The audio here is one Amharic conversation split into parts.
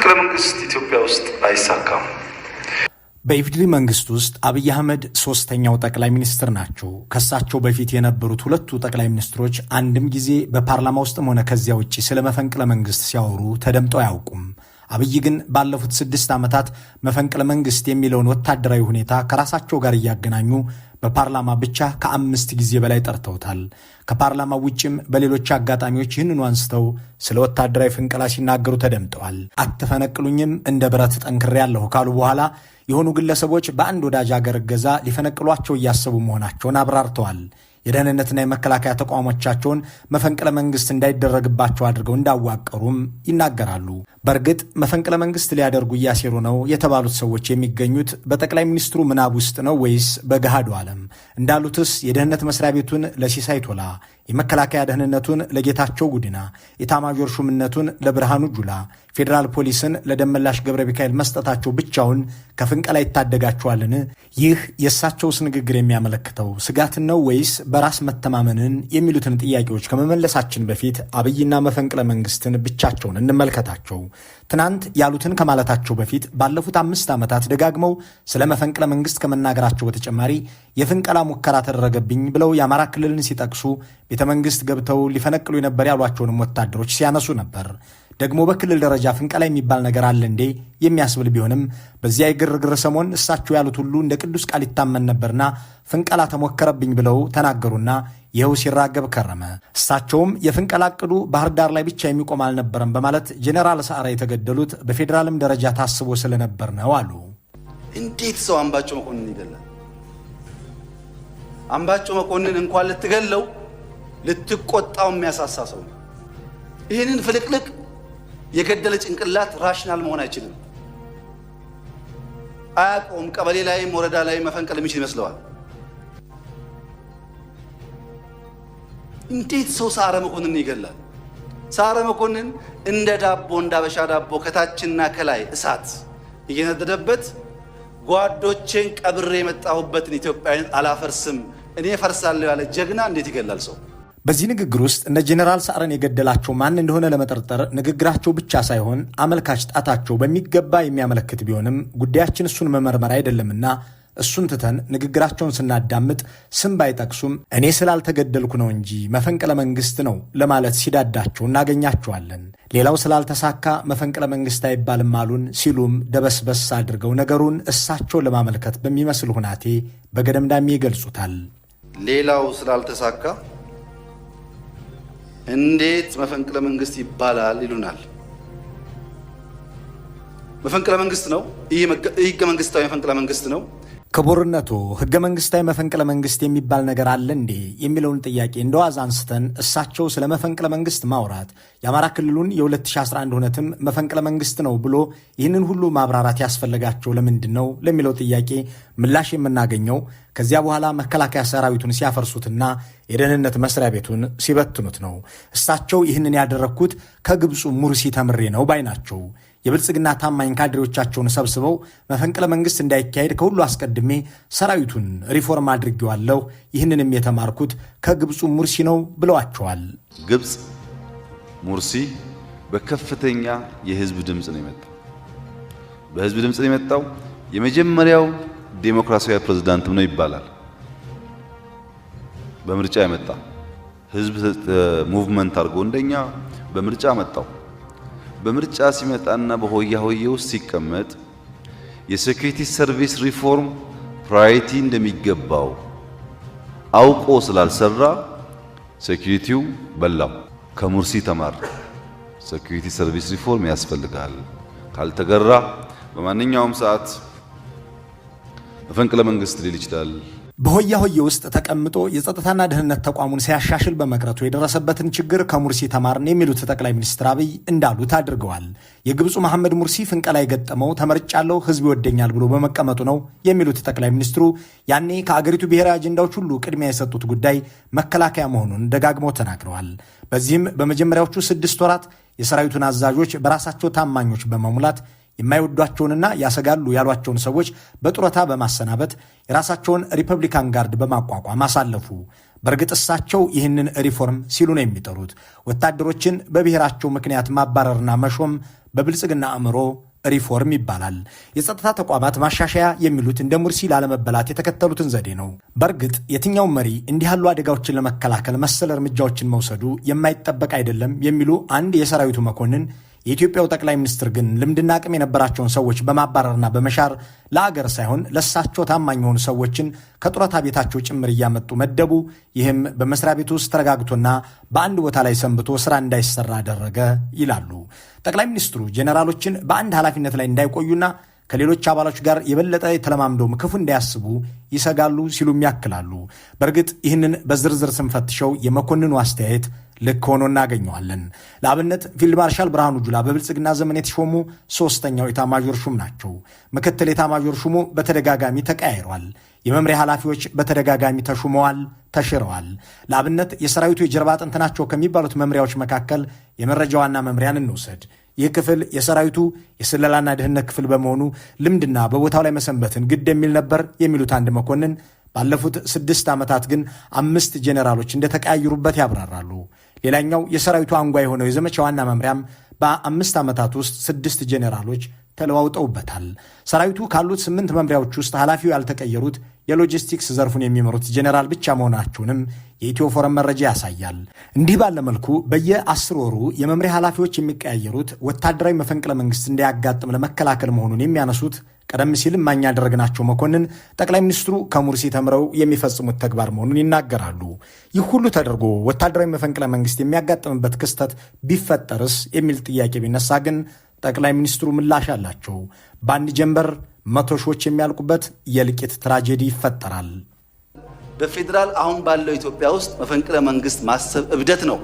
መፈንቅለ መንግስት ኢትዮጵያ ውስጥ አይሳካም። በኢፌዴሪ መንግስት ውስጥ አብይ አህመድ ሶስተኛው ጠቅላይ ሚኒስትር ናቸው። ከሳቸው በፊት የነበሩት ሁለቱ ጠቅላይ ሚኒስትሮች አንድም ጊዜ በፓርላማ ውስጥም ሆነ ከዚያ ውጪ ስለ መፈንቅለ መንግስት ሲያወሩ ተደምጠው አያውቁም። አብይ ግን ባለፉት 6 ዓመታት መፈንቅለ መንግስት የሚለውን ወታደራዊ ሁኔታ ከራሳቸው ጋር እያገናኙ በፓርላማ ብቻ ከ5 ጊዜ በላይ ጠርተውታል። ከፓርላማ ውጭም በሌሎች አጋጣሚዎች ይህንኑ አንስተው ስለ ወታደራዊ ፍንቀላ ሲናገሩ ተደምጠዋል። አትፈነቅሉኝም እንደ ብረት ጠንክሬያለሁ ካሉ በኋላ የሆኑ ግለሰቦች በአንድ ወዳጅ አገር እገዛ ሊፈነቅሏቸው እያሰቡ መሆናቸውን አብራርተዋል። የደህንነትና የመከላከያ ተቋሞቻቸውን መፈንቅለ መንግስት እንዳይደረግባቸው አድርገው እንዳዋቀሩም ይናገራሉ። በእርግጥ መፈንቅለ መንግስት ሊያደርጉ እያሴሩ ነው የተባሉት ሰዎች የሚገኙት በጠቅላይ ሚኒስትሩ ምናብ ውስጥ ነው ወይስ በገሃዱ ዓለም? እንዳሉትስ የደህንነት መስሪያ ቤቱን ለሲሳይ ቶላ፣ የመከላከያ ደህንነቱን ለጌታቸው ጉዲና፣ የኤታማዦር ሹምነቱን ለብርሃኑ ጁላ፣ ፌዴራል ፖሊስን ለደመላሽ ገብረ ሚካኤል መስጠታቸው ብቻውን ከፍንቀላ ይታደጋቸዋልን? ይህ የእሳቸውስ ንግግር የሚያመለክተው ስጋትን ነው ወይስ በራስ መተማመንን? የሚሉትን ጥያቄዎች ከመመለሳችን በፊት አብይና መፈንቅለ መንግስትን ብቻቸውን እንመልከታቸው። ትናንት ያሉትን ከማለታቸው በፊት ባለፉት 5 ዓመታት ደጋግመው ስለ መፈንቅለ መንግስት ከመናገራቸው በተጨማሪ የፍንቀላ ሙከራ ተደረገብኝ ብለው የአማራ ክልልን ሲጠቅሱ ቤተ መንግስት ገብተው ሊፈነቅሉ የነበር ያሏቸውንም ወታደሮች ሲያነሱ ነበር። ደግሞ በክልል ደረጃ ፍንቀላ የሚባል ነገር አለ እንዴ የሚያስብል ቢሆንም በዚያ የግርግር ሰሞን እሳቸው ያሉት ሁሉ እንደ ቅዱስ ቃል ይታመን ነበርና ፍንቀላ ተሞከረብኝ ብለው ተናገሩና ይኸው ሲራገብ ከረመ። እሳቸውም የፍንቀላ ዕቅዱ ባህር ዳር ላይ ብቻ የሚቆም አልነበረም በማለት ጄኔራል ሰዓረ የተገደሉት በፌዴራልም ደረጃ ታስቦ ስለነበር ነው አሉ። እንዴት ሰው አምባቸው መኮንን ይገላል? አምባቸው መኮንን እንኳን ልትገለው ልትቆጣው የሚያሳሳ ሰው ነው። ይህንን ፍልቅልቅ የገደለ ጭንቅላት ራሽናል መሆን አይችልም። አያውቀውም። ቀበሌ ላይም ወረዳ ላይ መፈንቀል የሚችል ይመስለዋል። እንዴት ሰው ሰዓረ መኮንን ይገላል? ሰዓረ መኮንን እንደ ዳቦ እንደ አበሻ ዳቦ ከታችና ከላይ እሳት እየነደደበት ጓዶቼን ቀብሬ የመጣሁበትን ኢትዮጵያን አላፈርስም እኔ ፈርሳለሁ ያለ ጀግና እንዴት ይገላል ሰው? በዚህ ንግግር ውስጥ እነ ጄኔራል ሰዓረን የገደላቸው ማን እንደሆነ ለመጠርጠር ንግግራቸው ብቻ ሳይሆን አመልካች ጣታቸው በሚገባ የሚያመለክት ቢሆንም ጉዳያችን እሱን መመርመር አይደለምና እሱን ትተን ንግግራቸውን ስናዳምጥ ስም ባይጠቅሱም እኔ ስላልተገደልኩ ነው እንጂ መፈንቅለ መንግስት ነው ለማለት ሲዳዳቸው እናገኛቸዋለን። ሌላው ስላልተሳካ መፈንቅለ መንግስት አይባልም አሉን ሲሉም ደበስበስ አድርገው ነገሩን እሳቸውን ለማመልከት በሚመስል ሁናቴ በገደምዳሜ ይገልጹታል። ሌላው ስላልተሳካ እንዴት መፈንቅለ መንግስት ይባላል ይሉናል። መፈንቅለ መንግስት ነው። ይህ ህገ መንግስታዊ መፈንቅለ መንግስት ነው። ክቡርነቱ ህገ መንግስታዊ መፈንቅለ መንግስት የሚባል ነገር አለ እንዴ የሚለውን ጥያቄ እንደዋዛ አንስተን እሳቸው ስለ መፈንቅለ መንግስት ማውራት የአማራ ክልሉን የ2011 ሁነትም መፈንቅለ መንግስት ነው ብሎ ይህንን ሁሉ ማብራራት ያስፈልጋቸው ለምንድን ነው ለሚለው ጥያቄ ምላሽ የምናገኘው ከዚያ በኋላ መከላከያ ሰራዊቱን ሲያፈርሱትና የደህንነት መስሪያ ቤቱን ሲበትኑት ነው። እሳቸው ይህንን ያደረግኩት ከግብፁ ሙርሲ ተምሬ ነው ባይ ናቸው። የብልጽግና ታማኝ ካድሬዎቻቸውን ሰብስበው መፈንቅለ መንግስት እንዳይካሄድ ከሁሉ አስቀድሜ ሰራዊቱን ሪፎርም አድርጌዋለሁ፣ ይህንንም የተማርኩት ከግብፁ ሙርሲ ነው ብለዋቸዋል። ግብፅ ሙርሲ በከፍተኛ የህዝብ ድምፅ ነው የመጣው። በህዝብ ድምፅ ነው የመጣው። የመጀመሪያው ዴሞክራሲያዊ ፕሬዝዳንትም ነው ይባላል። በምርጫ የመጣ ህዝብ ሙቭመንት አድርጎ እንደኛ በምርጫ መጣው። በምርጫ ሲመጣና በሆያ ሆዬ ውስጥ ሲቀመጥ የሴኩሪቲ ሰርቪስ ሪፎርም ፕራዮሪቲ እንደሚገባው አውቆ ስላልሰራ ሴኩሪቲው በላው። ከሙርሲ ተማር። ሴኩሪቲ ሰርቪስ ሪፎርም ያስፈልጋል፣ ካልተገራ በማንኛውም ሰዓት መፈንቅለ መንግስት ሊል ይችላል። በሆያ ሆዬ ውስጥ ተቀምጦ የጸጥታና ደህንነት ተቋሙን ሲያሻሽል በመቅረቱ የደረሰበትን ችግር ከሙርሲ ተማርን የሚሉት ጠቅላይ ሚኒስትር አብይ እንዳሉት አድርገዋል። የግብፁ መሐመድ ሙርሲ ፍንቀላ የገጠመው ተመርጫለሁ ህዝብ ይወደኛል ብሎ በመቀመጡ ነው የሚሉት ጠቅላይ ሚኒስትሩ ያኔ ከአገሪቱ ብሔራዊ አጀንዳዎች ሁሉ ቅድሚያ የሰጡት ጉዳይ መከላከያ መሆኑን ደጋግመው ተናግረዋል። በዚህም በመጀመሪያዎቹ 6 ወራት የሰራዊቱን አዛዦች በራሳቸው ታማኞች በመሙላት የማይወዷቸውንና ያሰጋሉ ያሏቸውን ሰዎች በጡረታ በማሰናበት የራሳቸውን ሪፐብሊካን ጋርድ በማቋቋም አሳለፉ። በእርግጥ እሳቸው ይህንን ሪፎርም ሲሉ ነው የሚጠሩት። ወታደሮችን በብሔራቸው ምክንያት ማባረርና መሾም በብልጽግና አእምሮ ሪፎርም ይባላል። የጸጥታ ተቋማት ማሻሻያ የሚሉት እንደ ሙርሲ ላለመበላት የተከተሉትን ዘዴ ነው። በእርግጥ የትኛውም መሪ እንዲህ ያሉ አደጋዎችን ለመከላከል መሰል እርምጃዎችን መውሰዱ የማይጠበቅ አይደለም የሚሉ አንድ የሰራዊቱ መኮንን የኢትዮጵያው ጠቅላይ ሚኒስትር ግን ልምድና አቅም የነበራቸውን ሰዎች በማባረርና በመሻር ለአገር ሳይሆን ለሳቸው ታማኝ የሆኑ ሰዎችን ከጡረታ ቤታቸው ጭምር እያመጡ መደቡ። ይህም በመስሪያ ቤቱ ውስጥ ተረጋግቶና በአንድ ቦታ ላይ ሰንብቶ ስራ እንዳይሰራ አደረገ ይላሉ። ጠቅላይ ሚኒስትሩ ጄኔራሎችን በአንድ ኃላፊነት ላይ እንዳይቆዩና ከሌሎች አባሎች ጋር የበለጠ የተለማምደውም ክፉ እንዳያስቡ ይሰጋሉ ሲሉም ያክላሉ። በእርግጥ ይህንን በዝርዝር ስንፈትሸው የመኮንኑ አስተያየት ልክ ሆኖ እናገኘዋለን። ለአብነት ፊልድ ማርሻል ብርሃኑ ጁላ በብልጽግና ዘመን የተሾሙ ሶስተኛው ኤታማዦር ሹም ናቸው። ምክትል ኤታማዦር ሹሙ በተደጋጋሚ ተቀያይሯል። የመምሪያ ኃላፊዎች በተደጋጋሚ ተሹመዋል፣ ተሽረዋል። ለአብነት የሰራዊቱ የጀርባ አጥንት ናቸው ከሚባሉት መምሪያዎች መካከል የመረጃ ዋና መምሪያን እንውሰድ። ይህ ክፍል የሰራዊቱ የስለላና ደህንነት ክፍል በመሆኑ ልምድና በቦታው ላይ መሰንበትን ግድ የሚል ነበር የሚሉት አንድ መኮንን ባለፉት 6 ዓመታት ግን 5 ጄኔራሎች እንደተቀያየሩበት ያብራራሉ። ሌላኛው የሰራዊቱ አንጓ የሆነው የዘመቻ ዋና መምሪያም በ5 ዓመታት ውስጥ 6 ጄኔራሎች ተለዋውጠውበታል። ሰራዊቱ ካሉት 8 መምሪያዎች ውስጥ ኃላፊው ያልተቀየሩት የሎጂስቲክስ ዘርፉን የሚመሩት ጄኔራል ብቻ መሆናቸውንም የኢትዮ ፎረም መረጃ ያሳያል። እንዲህ ባለ መልኩ በየ10 ወሩ የመምሪያ ኃላፊዎች የሚቀያየሩት ወታደራዊ መፈንቅለ መንግስት እንዳያጋጥም ለመከላከል መሆኑን የሚያነሱት ቀደም ሲል ማኛ ያደረግናቸው መኮንን ጠቅላይ ሚኒስትሩ ከሙርሲ ተምረው የሚፈጽሙት ተግባር መሆኑን ይናገራሉ። ይህ ሁሉ ተደርጎ ወታደራዊ መፈንቅለ መንግስት የሚያጋጥምበት ክስተት ቢፈጠርስ የሚል ጥያቄ ቢነሳ ግን ጠቅላይ ሚኒስትሩ ምላሽ አላቸው። በአንድ ጀንበር 100 ሺዎች የሚያልቁበት የእልቂት ትራጀዲ ይፈጠራል። በፌዴራል አሁን ባለው ኢትዮጵያ ውስጥ መፈንቅለ መንግስት ማሰብ እብደት ነው፣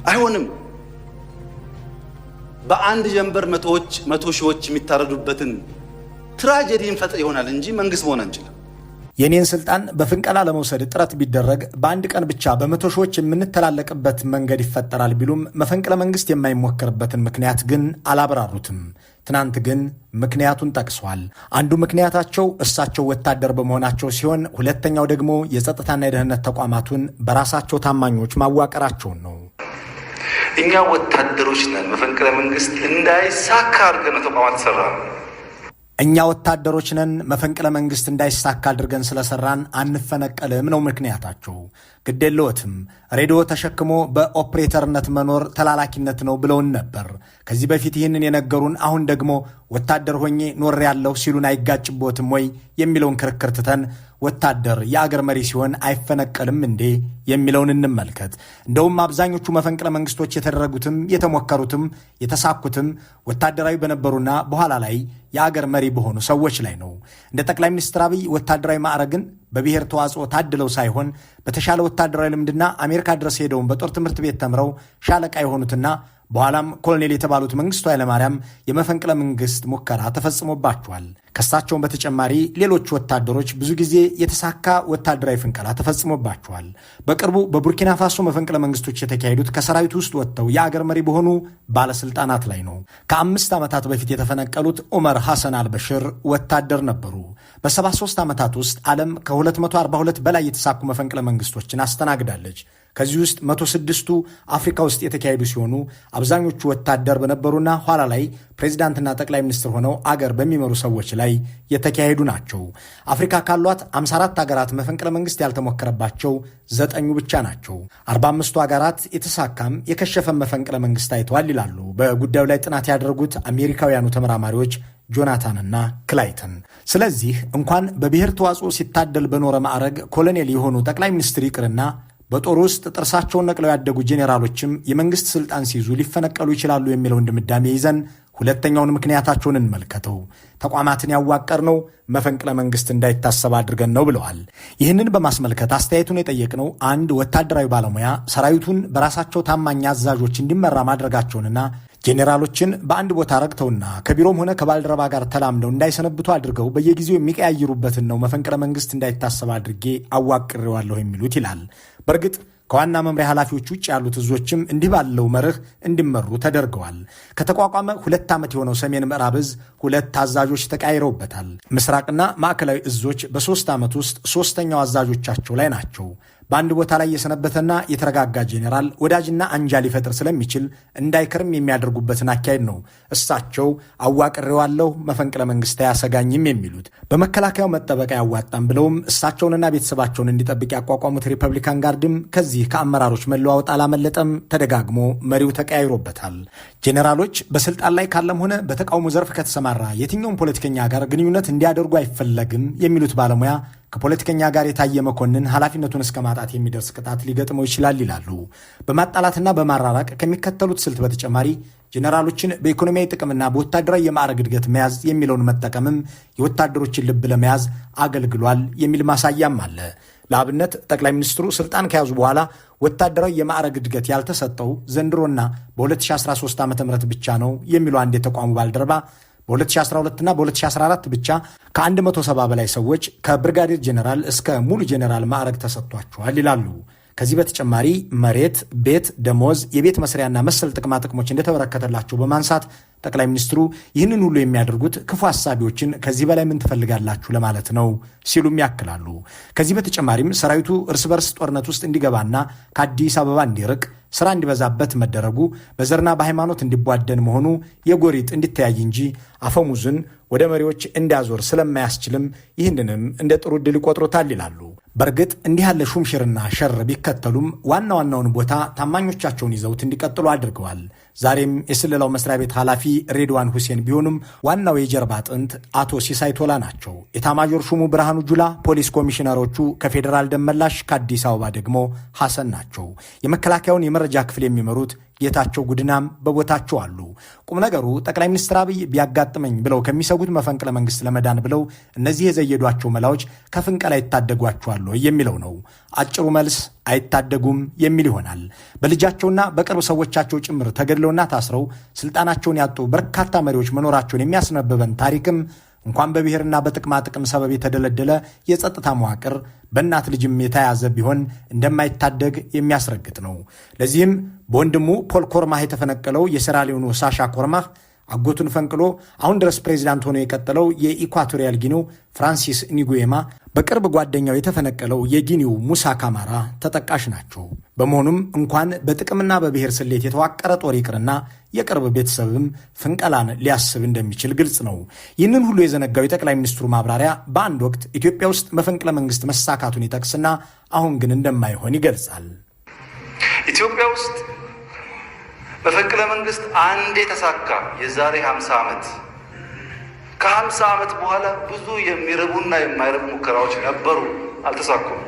አይሆንም። በአንድ ጀንበር 100 ሺዎች የሚታረዱበትን ትራጀዲ እንፈጥር ይሆናል እንጂ መንግስት መሆን አንችልም። የኔን ስልጣን በፍንቀላ ለመውሰድ ጥረት ቢደረግ በአንድ ቀን ብቻ በ100 ሺዎች የምንተላለቅበት መንገድ ይፈጠራል ቢሉም መፈንቅለ መንግስት የማይሞከርበትን ምክንያት ግን አላብራሩትም። ትናንት ግን ምክንያቱን ጠቅሷል። አንዱ ምክንያታቸው እሳቸው ወታደር በመሆናቸው ሲሆን፣ ሁለተኛው ደግሞ የጸጥታና የደህንነት ተቋማቱን በራሳቸው ታማኞች ማዋቀራቸውን ነው። እኛ ወታደሮች ነን። መፈንቅለ መንግስት እንዳይሳካ አድርገን ተቋማት ሰራ ነው። እኛ ወታደሮች ነን። መፈንቅለ መንግስት እንዳይሳካ አድርገን ስለሰራን አንፈነቀልም ነው ምክንያታቸው። ግዴለዎትም ሬዲዮ ተሸክሞ በኦፕሬተርነት መኖር ተላላኪነት ነው ብለውን ነበር ከዚህ በፊት። ይህንን የነገሩን አሁን ደግሞ ወታደር ሆኜ ኖር ያለሁ ሲሉን አይጋጭቦትም ወይ የሚለውን ክርክር ትተን ወታደር የአገር መሪ ሲሆን አይፈነቀልም እንዴ የሚለውን እንመልከት። እንደውም አብዛኞቹ መፈንቅለ መንግስቶች የተደረጉትም የተሞከሩትም የተሳኩትም ወታደራዊ በነበሩና በኋላ ላይ የአገር መሪ በሆኑ ሰዎች ላይ ነው። እንደ ጠቅላይ ሚኒስትር አብይ ወታደራዊ ማዕረግን በብሔር ተዋጽኦ ታድለው ሳይሆን በተሻለ ወታደራዊ ልምድና አሜሪካ ድረስ ሄደውን በጦር ትምህርት ቤት ተምረው ሻለቃ የሆኑትና በኋላም ኮሎኔል የተባሉት መንግስቱ ኃይለማርያም የመፈንቅለ መንግስት ሙከራ ተፈጽሞባቸዋል። ከሳቸውን በተጨማሪ ሌሎች ወታደሮች ብዙ ጊዜ የተሳካ ወታደራዊ ፍንቀላ ተፈጽሞባቸዋል። በቅርቡ በቡርኪና ፋሶ መፈንቅለ መንግስቶች የተካሄዱት ከሰራዊት ውስጥ ወጥተው የአገር መሪ በሆኑ ባለስልጣናት ላይ ነው። ከ5 ዓመታት በፊት የተፈነቀሉት ዑመር ሐሰን አልበሽር ወታደር ነበሩ። በ73 ዓመታት ውስጥ ዓለም ከ242 በላይ የተሳኩ መፈንቅለ መንግስቶችን አስተናግዳለች። ከዚህ ውስጥ 106ቱ አፍሪካ ውስጥ የተካሄዱ ሲሆኑ አብዛኞቹ ወታደር በነበሩና ኋላ ላይ ፕሬዚዳንትና ጠቅላይ ሚኒስትር ሆነው አገር በሚመሩ ሰዎች ላይ የተካሄዱ ናቸው። አፍሪካ ካሏት 54 ሀገራት መፈንቅለ መንግስት ያልተሞከረባቸው 9 ብቻ ናቸው። 45ቱ ሀገራት የተሳካም የከሸፈም መፈንቅለ መንግስት አይተዋል ይላሉ በጉዳዩ ላይ ጥናት ያደረጉት አሜሪካውያኑ ተመራማሪዎች ጆናታንና ክላይተን። ስለዚህ እንኳን በብሔር ተዋጽኦ ሲታደል በኖረ ማዕረግ ኮሎኔል የሆኑ ጠቅላይ ሚኒስትር ይቅርና በጦር ውስጥ ጥርሳቸውን ነቅለው ያደጉ ጄኔራሎችም የመንግስት ስልጣን ሲይዙ ሊፈነቀሉ ይችላሉ የሚለውን ድምዳሜ ይዘን ሁለተኛውን ምክንያታቸውን እንመልከተው። ተቋማትን ያዋቀርነው መፈንቅለ መንግስት እንዳይታሰብ አድርገን ነው ብለዋል። ይህንን በማስመልከት አስተያየቱን የጠየቅነው አንድ ወታደራዊ ባለሙያ ሰራዊቱን በራሳቸው ታማኝ አዛዦች እንዲመራ ማድረጋቸውንና ጄኔራሎችን በአንድ ቦታ ረግተውና ከቢሮም ሆነ ከባልደረባ ጋር ተላምደው እንዳይሰነብቱ አድርገው በየጊዜው የሚቀያይሩበትን ነው መፈንቅለ መንግስት እንዳይታሰብ አድርጌ አዋቅሬዋለሁ የሚሉት ይላል። በእርግጥ ከዋና መምሪያ ኃላፊዎች ውጭ ያሉት እዞችም እንዲህ ባለው መርህ እንዲመሩ ተደርገዋል። ከተቋቋመ 2 ዓመት የሆነው ሰሜን ምዕራብ እዝ 2 አዛዦች ተቃይረውበታል። ምስራቅና ማዕከላዊ እዞች በ3 ዓመት ውስጥ 3ኛው አዛዦቻቸው ላይ ናቸው። በአንድ ቦታ ላይ የሰነበተና የተረጋጋ ጄኔራል ወዳጅና አንጃ ሊፈጥር ስለሚችል እንዳይከርም የሚያደርጉበትን አካሄድ ነው እሳቸው አዋቅሬዋለሁ መፈንቅለ መንግስት አያሰጋኝም የሚሉት። በመከላከያው መጠበቅ አያዋጣም ብለውም እሳቸውንና ቤተሰባቸውን እንዲጠብቅ ያቋቋሙት ሪፐብሊካን ጋርድም ከዚህ ከአመራሮች መለዋወጥ አላመለጠም። ተደጋግሞ መሪው ተቀያይሮበታል። ጄኔራሎች በስልጣን ላይ ካለም ሆነ በተቃውሞ ዘርፍ ከተሰማራ የትኛውም ፖለቲከኛ ጋር ግንኙነት እንዲያደርጉ አይፈለግም የሚሉት ባለሙያ ከፖለቲከኛ ጋር የታየ መኮንን ኃላፊነቱን እስከ ማጣት የሚደርስ ቅጣት ሊገጥመው ይችላል ይላሉ። በማጣላትና በማራራቅ ከሚከተሉት ስልት በተጨማሪ ጄኔራሎችን በኢኮኖሚያዊ ጥቅምና በወታደራዊ የማዕረግ እድገት መያዝ የሚለውን መጠቀምም የወታደሮችን ልብ ለመያዝ አገልግሏል የሚል ማሳያም አለ። ለአብነት ጠቅላይ ሚኒስትሩ ስልጣን ከያዙ በኋላ ወታደራዊ የማዕረግ እድገት ያልተሰጠው ዘንድሮና በ2013 ዓ.ም ብቻ ነው የሚሉ አንድ የተቋሙ ባልደረባ በ2012 እና በ2014 ብቻ ከ170 በላይ ሰዎች ከብርጋዴር ጄኔራል እስከ ሙሉ ጄኔራል ማዕረግ ተሰጥቷቸዋል ይላሉ። ከዚህ በተጨማሪ መሬት፣ ቤት፣ ደሞዝ፣ የቤት መስሪያና መሰል ጥቅማ ጥቅሞች እንደተበረከተላቸው በማንሳት ጠቅላይ ሚኒስትሩ ይህንን ሁሉ የሚያደርጉት ክፉ ሐሳቢዎችን ከዚህ በላይ ምን ትፈልጋላችሁ ለማለት ነው ሲሉም ያክላሉ። ከዚህ በተጨማሪም ሰራዊቱ እርስ በርስ ጦርነት ውስጥ እንዲገባና ከአዲስ አበባ እንዲርቅ ስራ እንዲበዛበት መደረጉ በዘርና በሃይማኖት እንዲቧደን መሆኑ የጎሪጥ እንዲተያይ እንጂ አፈሙዝን ወደ መሪዎች እንዲያዞር ስለማያስችልም ይህንንም እንደ ጥሩ ዕድል ይቆጥሩታል ይላሉ። በእርግጥ እንዲህ ያለ ሹምሽርና ሸር ቢከተሉም ዋና ዋናውን ቦታ ታማኞቻቸውን ይዘውት እንዲቀጥሉ አድርገዋል። ዛሬም የስለላው መስሪያ ቤት ኃላፊ ሬድዋን ሁሴን ቢሆኑም ዋናው የጀርባ አጥንት አቶ ሲሳይ ቶላ ናቸው። ኤታማዦር ሹሙ ብርሃኑ ጁላ፣ ፖሊስ ኮሚሽነሮቹ ከፌዴራል ደመላሽ፣ ከአዲስ አበባ ደግሞ ሐሰን ናቸው። የመከላከያውን የመረጃ ክፍል የሚመሩት ጌታቸው ጉድናም በቦታቸው አሉ። ቁም ነገሩ ጠቅላይ ሚኒስትር አብይ ቢያጋጥመኝ ብለው ከሚሰጉት መፈንቅለ መንግስት ለመዳን ብለው እነዚህ የዘየዷቸው መላዎች ከፍንቀላ ይታደጓቸዋል የሚለው ነው። አጭሩ መልስ አይታደጉም የሚል ይሆናል። በልጃቸውና በቅርብ ሰዎቻቸው ጭምር ተገድለውና ታስረው ስልጣናቸውን ያጡ በርካታ መሪዎች መኖራቸውን የሚያስነብበን ታሪክም እንኳን በብሔርና በጥቅማ ጥቅም ሰበብ የተደለደለ የጸጥታ መዋቅር በእናት ልጅም የተያዘ ቢሆን እንደማይታደግ የሚያስረግጥ ነው። ለዚህም በወንድሙ ፖል ኮርማህ የተፈነቀለው የሴራሊዮኑ ሳሻ ኮርማህ አጎቱን ፈንቅሎ አሁን ድረስ ፕሬዚዳንት ሆኖ የቀጠለው የኢኳቶሪያል ጊኒው ፍራንሲስ ኒጉዌማ፣ በቅርብ ጓደኛው የተፈነቀለው የጊኒው ሙሳ ካማራ ተጠቃሽ ናቸው። በመሆኑም እንኳን በጥቅምና በብሔር ስሌት የተዋቀረ ጦር ይቅርና የቅርብ ቤተሰብም ፍንቀላን ሊያስብ እንደሚችል ግልጽ ነው። ይህንን ሁሉ የዘነጋው የጠቅላይ ሚኒስትሩ ማብራሪያ በአንድ ወቅት ኢትዮጵያ ውስጥ መፈንቅለ መንግስት መሳካቱን ይጠቅስና አሁን ግን እንደማይሆን ይገልጻል። ኢትዮጵያ ውስጥ መፈንቅለ መንግስት አንዴ ተሳካ፣ የዛሬ 50 ዓመት። ከ50 ዓመት በኋላ ብዙ የሚረቡና የማይረቡ ሙከራዎች ነበሩ፣ አልተሳኩም።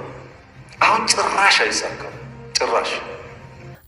አሁን ጭራሽ አይሳካም፣ ጭራሽ።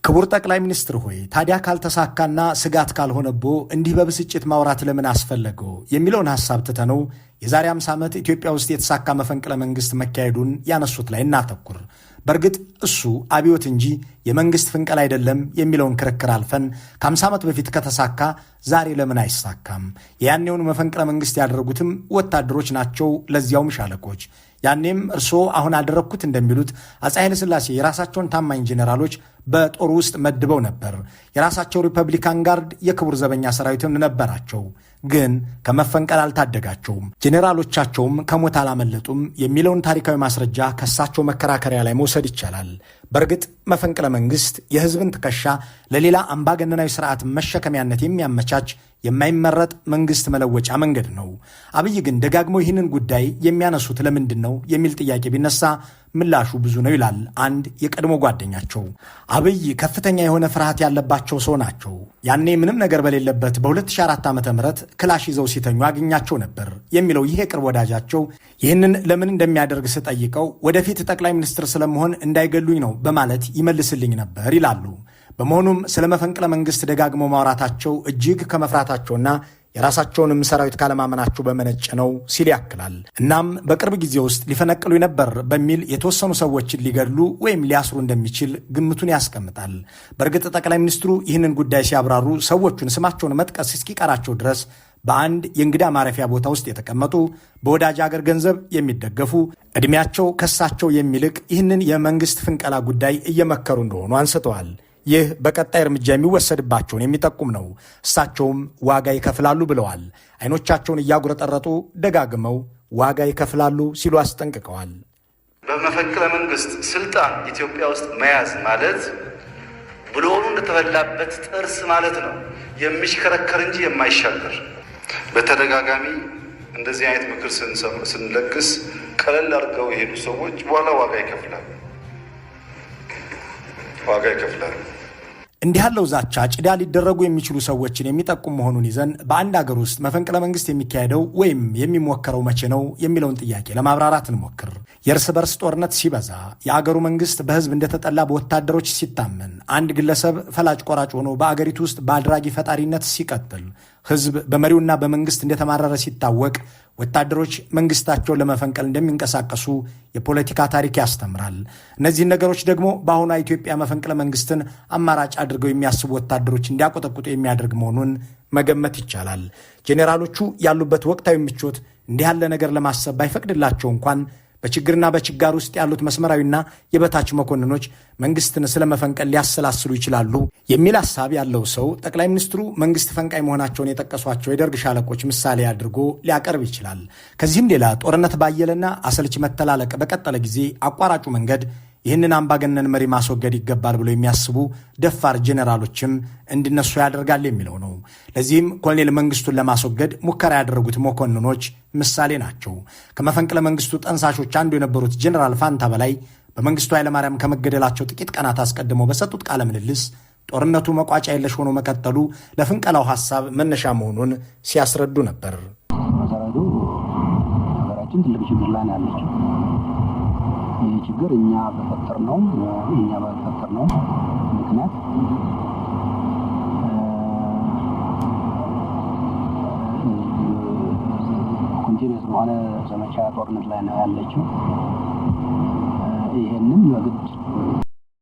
ክቡር ጠቅላይ ሚኒስትር ሆይ ታዲያ ካልተሳካና ስጋት ካልሆነቦ እንዲህ በብስጭት ማውራት ለምን አስፈለገው የሚለውን ሐሳብ ትተነው የዛሬ 50 ዓመት ኢትዮጵያ ውስጥ የተሳካ መፈንቅለ መንግስት መካሄዱን ያነሱት ላይ እናተኩር። በእርግጥ እሱ አብዮት እንጂ የመንግስት ፍንቀል አይደለም የሚለውን ክርክር አልፈን ከ50 ዓመት በፊት ከተሳካ ዛሬ ለምን አይሳካም? የያኔውን መፈንቅለ መንግስት ያደረጉትም ወታደሮች ናቸው፣ ለዚያውም ሻለቆች። ያኔም እርስዎ አሁን አደረግኩት እንደሚሉት አፄ ኃይለሥላሴ የራሳቸውን ታማኝ ጄኔራሎች በጦሩ ውስጥ መድበው ነበር። የራሳቸው ሪፐብሊካን ጋርድ የክቡር ዘበኛ ሰራዊትም ነበራቸው። ግን ከመፈንቀል አልታደጋቸውም፣ ጄኔራሎቻቸውም ከሞት አላመለጡም የሚለውን ታሪካዊ ማስረጃ ከሳቸው መከራከሪያ ላይ መውሰድ ይቻላል። በእርግጥ መፈንቅለ መንግስት የህዝብን ትከሻ ለሌላ አምባገነናዊ ስርዓት መሸከሚያነት የሚያመቻች የማይመረጥ መንግስት መለወጫ መንገድ ነው። አብይ ግን ደጋግመው ይህንን ጉዳይ የሚያነሱት ለምንድን ነው የሚል ጥያቄ ቢነሳ ምላሹ ብዙ ነው ይላል አንድ የቀድሞ ጓደኛቸው። አብይ ከፍተኛ የሆነ ፍርሃት ያለባቸው ሰው ናቸው። ያኔ ምንም ነገር በሌለበት በ2004 ዓ.ም ክላሽ ይዘው ሲተኙ አገኛቸው ነበር የሚለው ይህ የቅርብ ወዳጃቸው ይህንን ለምን እንደሚያደርግ ስጠይቀው ወደፊት ጠቅላይ ሚኒስትር ስለመሆን እንዳይገሉኝ ነው በማለት ይመልስልኝ ነበር ይላሉ። በመሆኑም ስለ መፈንቅለ መንግስት ደጋግመው ማውራታቸው እጅግ ከመፍራታቸውና የራሳቸውንም ሰራዊት ካለማመናቸው በመነጨ ነው ሲል ያክላል። እናም በቅርብ ጊዜ ውስጥ ሊፈነቅሉ ነበር በሚል የተወሰኑ ሰዎችን ሊገድሉ ወይም ሊያስሩ እንደሚችል ግምቱን ያስቀምጣል። በእርግጥ ጠቅላይ ሚኒስትሩ ይህንን ጉዳይ ሲያብራሩ ሰዎቹን ስማቸውን መጥቀስ እስኪቀራቸው ድረስ በአንድ የእንግዳ ማረፊያ ቦታ ውስጥ የተቀመጡ በወዳጅ አገር ገንዘብ የሚደገፉ ዕድሜያቸው ከሳቸው የሚልቅ ይህንን የመንግስት ፍንቀላ ጉዳይ እየመከሩ እንደሆኑ አንስተዋል። ይህ በቀጣይ እርምጃ የሚወሰድባቸውን የሚጠቁም ነው። እሳቸውም ዋጋ ይከፍላሉ ብለዋል። አይኖቻቸውን እያጉረጠረጡ ደጋግመው ዋጋ ይከፍላሉ ሲሉ አስጠንቅቀዋል። በመፈንቅለ መንግስት ስልጣን ኢትዮጵያ ውስጥ መያዝ ማለት ብሎኑ እንደተበላበት ጥርስ ማለት ነው። የሚሽከረከር እንጂ የማይሻገር። በተደጋጋሚ እንደዚህ አይነት ምክር ስንለግስ ቀለል አድርገው የሄዱ ሰዎች በኋላ ዋጋ ይከፍላሉ። እንዲህ ያለው ዛቻ ጭዳ ሊደረጉ የሚችሉ ሰዎችን የሚጠቁም መሆኑን ይዘን በአንድ አገር ውስጥ መፈንቅለ መንግስት የሚካሄደው ወይም የሚሞከረው መቼ ነው የሚለውን ጥያቄ ለማብራራት እንሞክር። የእርስ በርስ ጦርነት ሲበዛ፣ የአገሩ መንግስት በህዝብ እንደተጠላ በወታደሮች ሲታመን፣ አንድ ግለሰብ ፈላጭ ቆራጭ ሆኖ በአገሪቱ ውስጥ በአድራጊ ፈጣሪነት ሲቀጥል፣ ህዝብ በመሪውና በመንግስት እንደተማረረ ሲታወቅ፣ ወታደሮች መንግስታቸውን ለመፈንቀል እንደሚንቀሳቀሱ የፖለቲካ ታሪክ ያስተምራል። እነዚህን ነገሮች ደግሞ በአሁኗ ኢትዮጵያ መፈንቅለ መንግስትን አማራጭ አድርገው የሚያስቡ ወታደሮች እንዲያቆጠቁጡ የሚያደርግ መሆኑን መገመት ይቻላል። ጄኔራሎቹ ያሉበት ወቅታዊ ምቾት እንዲህ ያለ ነገር ለማሰብ ባይፈቅድላቸው እንኳን በችግርና በችጋር ውስጥ ያሉት መስመራዊና የበታች መኮንኖች መንግስትን ስለመፈንቀል ሊያሰላስሉ ይችላሉ የሚል ሐሳብ ያለው ሰው ጠቅላይ ሚኒስትሩ መንግስት ፈንቃይ መሆናቸውን የጠቀሷቸው የደርግ ሻለቆች ምሳሌ አድርጎ ሊያቀርብ ይችላል። ከዚህም ሌላ ጦርነት ባየለና አሰልች መተላለቅ በቀጠለ ጊዜ አቋራጩ መንገድ ይህንን አምባገነን መሪ ማስወገድ ይገባል ብለው የሚያስቡ ደፋር ጄኔራሎችም እንዲነሱ ያደርጋል የሚለው ነው። ለዚህም ኮሎኔል መንግስቱን ለማስወገድ ሙከራ ያደረጉት መኮንኖች ምሳሌ ናቸው። ከመፈንቅለ መንግስቱ ጠንሳሾች አንዱ የነበሩት ጄኔራል ፋንታ በላይ በመንግስቱ ኃይለማርያም ከመገደላቸው ጥቂት ቀናት አስቀድመው በሰጡት ቃለ ምልልስ ጦርነቱ መቋጫ የለሽ ሆኖ መቀጠሉ ለፍንቀላው ሐሳብ መነሻ መሆኑን ሲያስረዱ ነበር። መሰረቱ ሀገራችን ትልቅ ችግር ላይ ያለችው ይህ ችግር እኛ ባልፈጠርነው ምክንያት ኮንቲኒየስ በሆነ ዘመቻ ጦርነት ላይ ነው ያለችው። ይሄንን በግድ